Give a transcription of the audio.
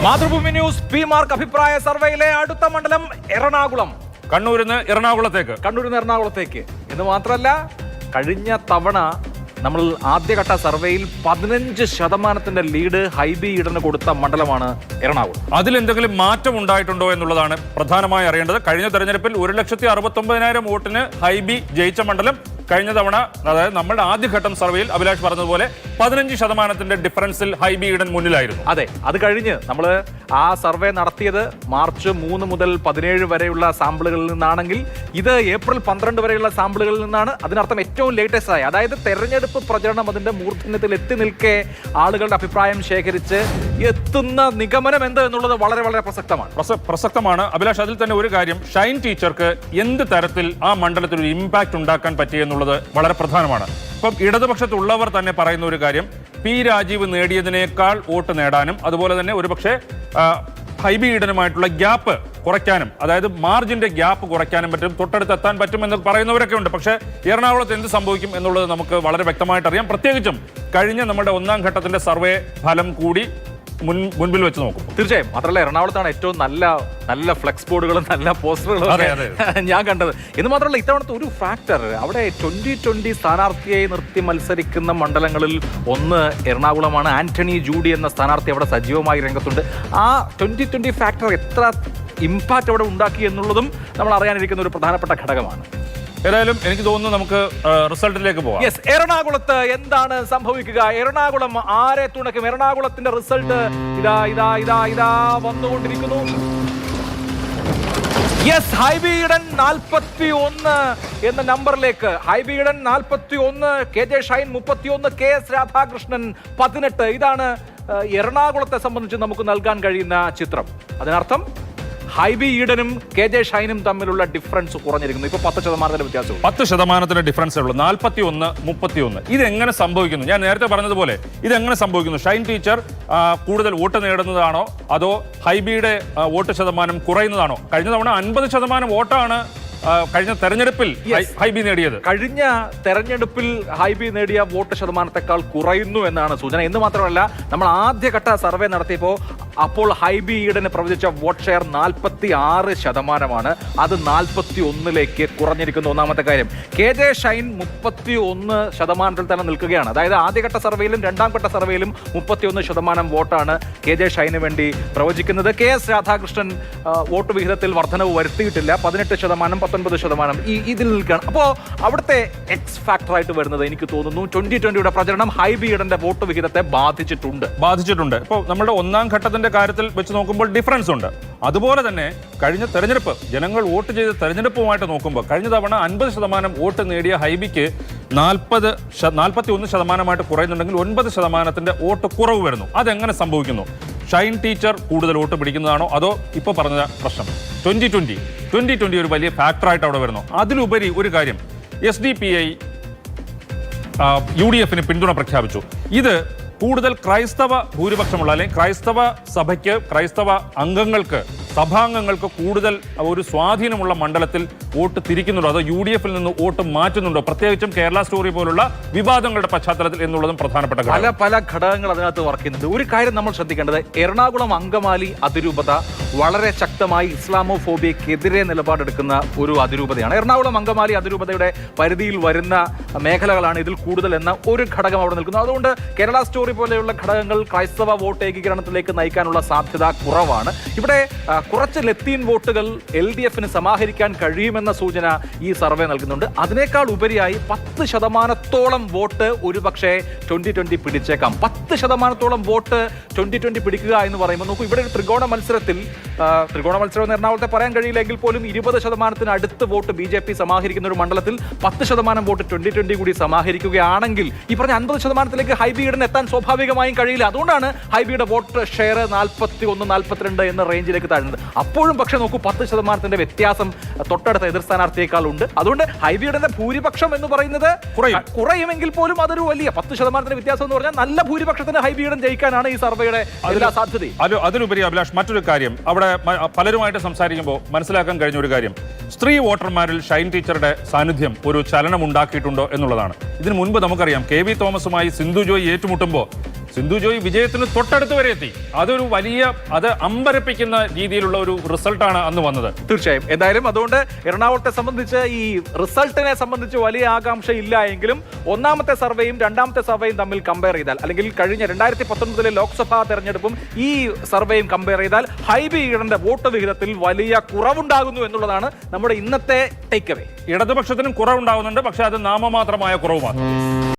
Mathrubhumi news P mark അഭിപ്രായ സർവേയിലെ അടുത്ത മണ്ഡലം എറണാകുളം. കണ്ണൂരിൽ നിന്ന് എറണാകുളത്തേക്ക് എന്ന് മാത്രമല്ല, കഴിഞ്ഞ തവണ നമ്മൾ ആദ്യഘട്ട സർവേയിൽ 15% ലീഡ് ഹൈബി ഈഡന് കൊടുത്ത മണ്ഡലമാണ് എറണാകുളം. അതിലെന്തെങ്കിലും മാറ്റം ഉണ്ടായിട്ടുണ്ടോ എന്നുള്ളതാണ് പ്രധാനമായി അറിയേണ്ടത്. കഴിഞ്ഞ തെരഞ്ഞെടുപ്പിൽ 1,69,000 വോട്ടിന് ഹൈബി ജയിച്ച മണ്ഡലം കഴിഞ്ഞ തവണ, അതായത് നമ്മുടെ ആദ്യഘട്ടം സർവേയിൽ അഭിലാഷ് പറഞ്ഞതുപോലെ 15% ഡിഫറൻസിൽ ഹൈബി ഈഡൻ മുന്നിലായിരുന്നു. അതെ, അത് കഴിഞ്ഞ് നമ്മൾ ആ സർവേ നടത്തിയത് മാർച്ച് 3 മുതൽ 17 വരെയുള്ള സാമ്പിളുകളിൽ നിന്നാണെങ്കിൽ ഇത് ഏപ്രിൽ 12 വരെയുള്ള സാമ്പിളുകളിൽ നിന്നാണ്. അതിനർത്ഥം ഏറ്റവും ലേറ്റസ്റ്റ് ആയി, അതായത് തെരഞ്ഞെടുപ്പ് പ്രചരണം അതിന്റെ മൂർധന്യത്തിൽ എത്തി നിൽക്കെ ആളുകളുടെ അഭിപ്രായം ശേഖരിച്ച് എത്തുന്ന നിഗമനം എന്ത് എന്നുള്ളത് വളരെ വളരെ പ്രസക്തമാണ് അഭിലാഷ്. അതിൽ തന്നെ ഒരു കാര്യം, ഷൈൻ ടീച്ചർക്ക് എന്ത് തരത്തിൽ ആ മണ്ഡലത്തിൽ ഒരു ഇമ്പാക്ട് ഉണ്ടാക്കാൻ പറ്റിയെന്നുള്ളത് വളരെ പ്രധാനമാണ്. ഇപ്പം ഇടതുപക്ഷത്തുള്ളവർ തന്നെ പറയുന്ന ഒരു കാര്യം, പി രാജീവ് നേടിയതിനേക്കാൾ വോട്ട് നേടാനും അതുപോലെ തന്നെ ഒരുപക്ഷെ ഹൈബി ഈഡനുമായിട്ടുള്ള ഗ്യാപ്പ് കുറയ്ക്കാനും, അതായത് മാർജിന്റെ ഗ്യാപ്പ് കുറയ്ക്കാനും പറ്റും, തൊട്ടടുത്തെത്താൻ പറ്റും എന്ന് പറയുന്നവരൊക്കെ ഉണ്ട്. പക്ഷേ എറണാകുളത്ത് എന്ത് സംഭവിക്കും എന്നുള്ളത് നമുക്ക് വളരെ വ്യക്തമായിട്ട് അറിയാം. പ്രത്യേകിച്ചും കഴിഞ്ഞ നമ്മുടെ ഒന്നാം ഘട്ടത്തിന്റെ സർവേ ഫലം കൂടി മുൻപിൽ വെച്ച് നോക്കും. തീർച്ചയായും. മാത്രമല്ല, എറണാകുളത്താണ് ഏറ്റവും നല്ല ഫ്ലെക്സ് ബോർഡുകളും നല്ല പോസ്റ്ററുകളും ഞാൻ കണ്ടത്. എന്ന് മാത്രമല്ല, ഇത്തവണത്തെ ഒരു ഫാക്ടർ, അവിടെ 2020 സ്ഥാനാർത്ഥിയായി നിർത്തി മത്സരിക്കുന്ന മണ്ഡലങ്ങളിൽ ഒന്ന് എറണാകുളമാണ്. ആന്റണി ജൂഡി എന്ന സ്ഥാനാർത്ഥി അവിടെ സജീവമായി രംഗത്തുണ്ട്. ആ 2020 ഫാക്ടർ എത്ര ഇമ്പാക്റ്റ് അവിടെ ഉണ്ടാക്കി എന്നുള്ളതും നമ്മൾ അറിയാനിരിക്കുന്ന ഒരു പ്രധാനപ്പെട്ട ഘടകമാണ്. ഏതായാലും എനിക്ക് തോന്നുന്നു നമുക്ക് റിസൾട്ടിലേക്ക് പോകാം. യെസ്, എറണാകുളത്ത് എന്താണ് സംഭവിക്കുക? എറണാകുളം ആരെ തുണയ്ക്കും? എറണാകുളത്തിന്റെ റിസൾട്ട് ഇതാ വന്നുകൊണ്ടിരിക്കുന്നു. യെസ്, ഹൈബി ഈഡൻ 41 എന്ന നമ്പറിലേക്ക്. Hibi Eden 41, KJ Shine 31, KS Radhakrishnan 18. ഇതാണ് എറണാകുളത്തെ സംബന്ധിച്ച് നമുക്ക് നൽകാൻ കഴിയുന്ന ചിത്രം. അതിനർത്ഥം ഹൈബി ഈഡനും KJ ഷൈനും തമ്മിലുള്ള ഡിഫറൻസ് കുറഞ്ഞിരിക്കുന്നു. ഇപ്പൊ 10% വ്യത്യാസം, 10% ഡിഫറൻസേ ഉള്ളൂ. 41-31. ഇതെങ്ങനെ സംഭവിക്കുന്നു? ഞാൻ നേരത്തെ പറഞ്ഞതുപോലെ ഇതെങ്ങനെ സംഭവിക്കുന്നു? ഷൈൻ ടീച്ചർ കൂടുതൽ വോട്ട് നേടുന്നതാണോ അതോ ഹൈബിയുടെ വോട്ട് ശതമാനം കുറയുന്നതാണോ? കഴിഞ്ഞ തവണ 50% വോട്ടാണ് കഴിഞ്ഞ തെരഞ്ഞെടുപ്പിൽ ഹൈബി നേടിയത്. കഴിഞ്ഞ തെരഞ്ഞെടുപ്പിൽ ഹൈബി നേടിയ വോട്ട് ശതമാനത്തെക്കാൾ കുറയുന്നു എന്നാണ് സൂചന. എന്ന് മാത്രമല്ല, നമ്മൾ ആദ്യഘട്ട സർവേ നടത്തിയപ്പോൾ അപ്പോൾ ഹൈബി ഈഡന് പ്രവചിച്ച വോട്ട് ഷെയർ 46%. അത് 41 കുറഞ്ഞിരിക്കുന്നു. ഒന്നാമത്തെ കാര്യം. KJ ഷൈൻ 31% തന്നെ നിൽക്കുകയാണ്. അതായത് ആദ്യഘട്ട സർവേയിലും രണ്ടാം ഘട്ട സർവേയിലും 31% വോട്ടാണ് KJ ഷൈന് വേണ്ടി പ്രവചിക്കുന്നത്. KS രാധാകൃഷ്ണൻ വോട്ട് വിഹിതത്തിൽ വർധനവ് വരുത്തിയിട്ടില്ല. 18%, 19% ഇതിൽ നിൽക്കുകയാണ്. അപ്പോൾ അവിടുത്തെ എക്സ് ഫാക്ടറായിട്ട് വരുന്നത് എനിക്ക് തോന്നുന്നു 2020യുടെ പ്രചരണം ഹൈബി ഈഡന്റെ വോട്ട് വിഹിതത്തെ ബാധിച്ചിട്ടുണ്ട്. ഇപ്പോൾ നമ്മുടെ ഒന്നാം ഘട്ടത്തിന്റെ കാര്യത്തിൽ വെച്ച് നോക്കുമ്പോൾ ഡിഫറൻസ് ഉണ്ട്. അതുപോലെ തന്നെ കഴിഞ്ഞ തെരഞ്ഞെടുപ്പ്, ജനങ്ങൾ വോട്ട് ചെയ്ത തെരഞ്ഞെടുപ്പുമായിട്ട് നോക്കുമ്പോൾ കഴിഞ്ഞ തവണ 50% വോട്ട് നേടിയ ഹൈബിക്ക് 41% കുറയുന്നുണ്ടെങ്കിൽ 9% വോട്ട് കുറവ് വരുന്നു. അതെങ്ങനെ സംഭവിക്കുന്നു? ഷൈൻ ടീച്ചർ കൂടുതൽ വോട്ട് പിടിക്കുന്നതാണോ അതോ ഇപ്പോൾ പറഞ്ഞ പ്രശ്നം 2020 ഒരു വലിയ ഫാക്ടറായിട്ട് അവിടെ വരുന്നു? അതിലുപരി ഒരു കാര്യം, SDPI UDFന് പിന്തുണ പ്രഖ്യാപിച്ചു. ഇത് കൂടുതൽ ക്രൈസ്തവ ഭൂരിപക്ഷമുള്ള അല്ലെങ്കിൽ ക്രൈസ്തവ സഭയ്ക്ക്, ക്രൈസ്തവ അംഗങ്ങൾക്ക്, സഭാംഗങ്ങൾക്ക് കൂടുതൽ ഒരു സ്വാധീനമുള്ള മണ്ഡലത്തിൽ വോട്ട് തിരിക്കുന്നുണ്ടോ അതോ UDFൽ നിന്ന് വോട്ട് മാറ്റുന്നുണ്ടോ? പ്രത്യേകിച്ചും കേരള സ്റ്റോറി പോലുള്ള വിവാദങ്ങളുടെ പശ്ചാത്തലത്തിൽ എന്നുള്ളതും പ്രധാനപ്പെട്ട പല ഘടകങ്ങൾ അതിനകത്ത് വർക്ക് ചെയ്യുന്നുണ്ട്. ഒരു കാര്യം നമ്മൾ ശ്രദ്ധിക്കേണ്ടത്, എറണാകുളം അങ്കമാലി അതിരൂപത വളരെ ശക്തമായി ഇസ്ലാമോഫോബിയക്കെതിരെ നിലപാടെടുക്കുന്ന ഒരു അതിരൂപതയാണ്. എറണാകുളം അങ്കമാലി അതിരൂപതയുടെ പരിധിയിൽ വരുന്ന മേഖലകളാണ് ഇതിൽ കൂടുതൽ എന്ന ഒരു ഘടകം അവിടെ നിൽക്കുന്നു. അതുകൊണ്ട് കേരള സ്റ്റോറി പോലെയുള്ള ഘടകങ്ങൾ ക്രൈസ്തവ വോട്ട് ഏകീകരണത്തിലേക്ക് നയിക്കാനുള്ള സാധ്യത കുറവാണ്. ഇവിടെ കുറച്ച് ലത്തീൻ വോട്ടുകൾ LDFന് സമാഹരിക്കാൻ കഴിയുമെന്ന സൂചന ഈ സർവേ നൽകുന്നുണ്ട്. അതിനേക്കാൾ ഉപരിയായി 10% വോട്ട് ഒരുപക്ഷെ 2020 പിടിച്ചേക്കാം. 10% വോട്ട് 2020 പിടിക്കുക എന്ന് പറയുമ്പോൾ നോക്കൂ, ഇവിടെ ഒരു ത്രികോണ മത്സരം എന്ന് എറണാകുളത്തെ പറയാൻ കഴിയില്ലെങ്കിൽ പോലും 20% അടുത്ത് വോട്ട് BJP സമാഹരിക്കുന്ന ഒരു മണ്ഡലത്തിൽ 10% വോട്ട് 2020 കൂടി സമാഹരിക്കുകയാണെങ്കിൽ ഈ പറഞ്ഞ 50%ലേക്ക് ഹൈബി ഈഡന് എത്താൻ സ്വാഭാവികമായും കഴിയില്ല. അതുകൊണ്ടാണ് ഹൈബിയുടെ വോട്ട് ഷെയർ 41-42 എന്ന റേഞ്ചിലേക്ക് താഴ്ന്നത്. അപ്പോഴും പക്ഷെ നോക്കൂ, 10% വ്യത്യാസം തൊട്ടടുത്ത എതിർ സ്ഥാനാർത്ഥിയേക്കാൾ ഉണ്ട്. അതുകൊണ്ട് ഹൈബിയുടെ ഭൂരിപക്ഷം എന്ന് പറയുന്നത് കുറയുമെങ്കിൽ പോലും അതൊരു വലിയ 10% വ്യത്യാസം എന്ന് പറഞ്ഞാൽ നല്ല ഭൂരിപക്ഷത്തിന് ഹൈബിയുടെ ജയിക്കാനാണ് ഈ സർവേയുടെ എല്ലാ സാധ്യതയും. അതിലുപരി അഭിലാഷ്, മറ്റൊരു കാര്യം, അവിടെ പലരുമായിട്ട് സംസാരിക്കുമ്പോൾ മനസ്സിലാക്കാൻ കഴിഞ്ഞ ഒരു കാര്യം, സ്ത്രീ വോട്ടർമാരിൽ ഷൈൻ ടീച്ചറുടെ സാന്നിധ്യം ഒരു ചലനം ഉണ്ടാക്കിയിട്ടുണ്ടോ എന്നുള്ളതാണ്. ഇതിനു മുൻപ് നമുക്കറിയാം, KV തോമസുമായി സിന്ധു ജോയ് ഏറ്റുമുട്ടുമ്പോൾ സിന്ധു ജോയി വിജയത്തിന് തൊട്ടടുത്ത് വരെ എത്തി. അതൊരു വലിയ, അത് അമ്പരപ്പിക്കുന്ന രീതിയിലുള്ള ഒരു റിസൾട്ടാണ് അന്ന് വന്നത്. തീർച്ചയായും. എന്തായാലും അതുകൊണ്ട് എറണാകുളത്തെ സംബന്ധിച്ച് ഈ റിസൾട്ടിനെ സംബന്ധിച്ച് വലിയ ആകാംക്ഷ ഇല്ല എങ്കിലും ഒന്നാമത്തെ സർവേയും രണ്ടാമത്തെ സർവേയും തമ്മിൽ കമ്പയർ ചെയ്താൽ, അല്ലെങ്കിൽ കഴിഞ്ഞ 2019 ലോക്സഭാ തെരഞ്ഞെടുപ്പും ഈ സർവേയും കമ്പയർ ചെയ്താൽ ഹൈബി ഈഡന്റെ വോട്ട് വിഹിതത്തിൽ വലിയ കുറവുണ്ടാകുന്നു എന്നുള്ളതാണ് നമ്മുടെ ഇന്നത്തെ ടേക്ക് അവേ. ഇടതുപക്ഷത്തിനും കുറവുണ്ടാകുന്നുണ്ട്, പക്ഷെ അത് നാമമാത്രമായ കുറവ് മാത്രം.